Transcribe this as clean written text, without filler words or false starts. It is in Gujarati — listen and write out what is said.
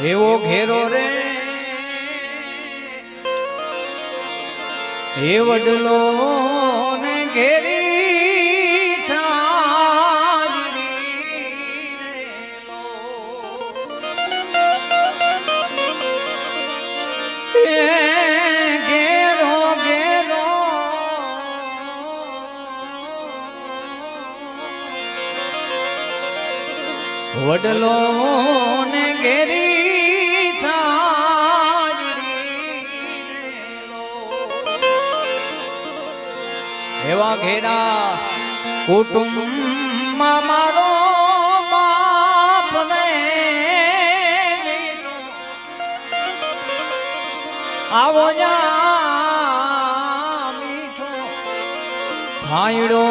એવો ઘેરો રે એ વડલો ને ઘેરી ઘેરો ઘેરો વડલો ને ઘેરી એવા ઘેરા કુટુંબમાં મારો બાપ ને આવો જા મીઠો છાંયડો